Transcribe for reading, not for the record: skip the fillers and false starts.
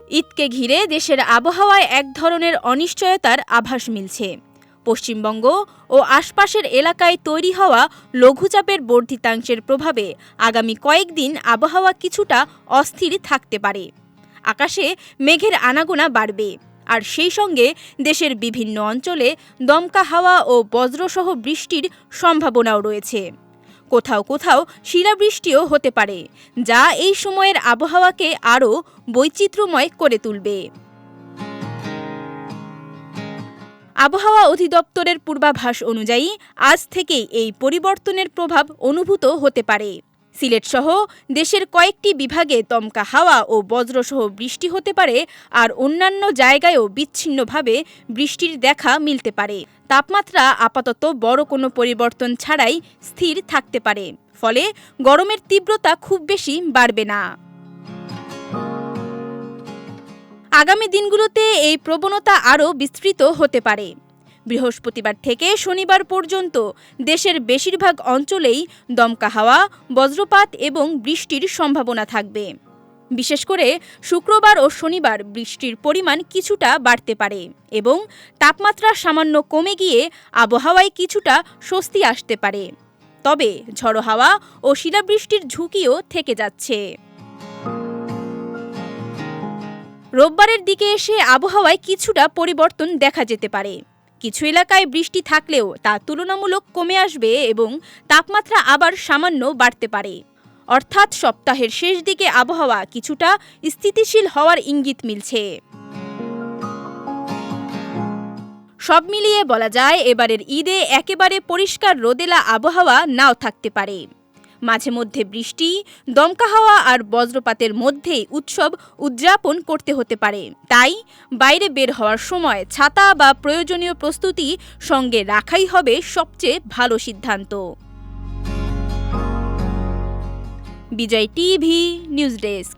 ঈদকে ঘিরে দেশের আবহাওয়ায় এক ধরনের অনিশ্চয়তার আভাস মিলছে। পশ্চিমবঙ্গ ও আশপাশের এলাকায় তৈরি হওয়া লঘুচাপের বর্ধিতাংশের প্রভাবে আগামী কয়েকদিন আবহাওয়া কিছুটা অস্থির থাকতে পারে। আকাশে মেঘের আনাগোনা বাড়বে, আর সেই সঙ্গে দেশের বিভিন্ন অঞ্চলে দমকা হাওয়া ও বজ্রসহ বৃষ্টির সম্ভাবনাও রয়েছে। কোথাও কোথাও শিলাবৃষ্টিও হতে পারে, যা এই সময়ের আবহাওয়াকে আরও বৈচিত্র্যময় করে তুলবে। আবহাওয়া অধিদপ্তরের পূর্বাভাস অনুযায়ী আজ থেকেই এই পরিবর্তনের প্রভাব অনুভূত হতে পারে। সিলেটসহ দেশের কয়েকটি বিভাগে দমকা হাওয়া ও বজ্রসহ বৃষ্টি হতে পারে, আর অন্যান্য জায়গায়ও বিচ্ছিন্নভাবে বৃষ্টির দেখা মিলতে পারে। তাপমাত্রা আপাতত বড় কোনো পরিবর্তন ছাড়াই স্থির থাকতে পারে, ফলে গরমের তীব্রতা খুব বেশি বাড়বে না। আগামী দিনগুলোতে এই প্রবণতা আরও বিস্তৃত হতে পারে। বৃহস্পতিবার থেকে শনিবার পর্যন্ত দেশের বেশিরভাগ অঞ্চলেই দমকা হাওয়া, বজ্রপাত এবং বৃষ্টির সম্ভাবনা থাকবে। বিশেষ করে শুক্রবার ও শনিবার বৃষ্টির পরিমাণ কিছুটা বাড়তে পারে এবং তাপমাত্রা সামান্য কমে গিয়ে আবহাওয়ায় কিছুটা স্বস্তি আসতে পারে। তবে ঝড়ো হাওয়া ও শিলাবৃষ্টির ঝুঁকিও থেকে যাচ্ছে। রোববারের দিকে এসে আবহাওয়ায় কিছুটা পরিবর্তন দেখা যেতে পারে। কিছু এলাকায় বৃষ্টি থাকলেও তা তুলনামূলক কমে আসবে এবং তাপমাত্রা আবার সামান্য বাড়তে পারে। অর্থাৎ সপ্তাহের শেষ দিকে আবহাওয়া কিছুটা স্থিতিশীল হওয়ার ইঙ্গিত মিলছে। সব মিলিয়ে বলা যায়, এবারের ঈদে একেবারে পরিষ্কার রোদেলা আবহাওয়া নাও থাকতে পারে। মাঝে মধ্যে বৃষ্টি, দমকা হাওয়া আর বজ্রপাতের মধ্যেই উৎসব উদযাপন করতে হতে পারে। তাই বাইরে বের হওয়ার সময় ছাতা বা প্রয়োজনীয় প্রস্তুতি সঙ্গে রাখাই হবে সবচেয়ে ভালো সিদ্ধান্ত। বিজয় টিভি নিউজ ডেস্ক।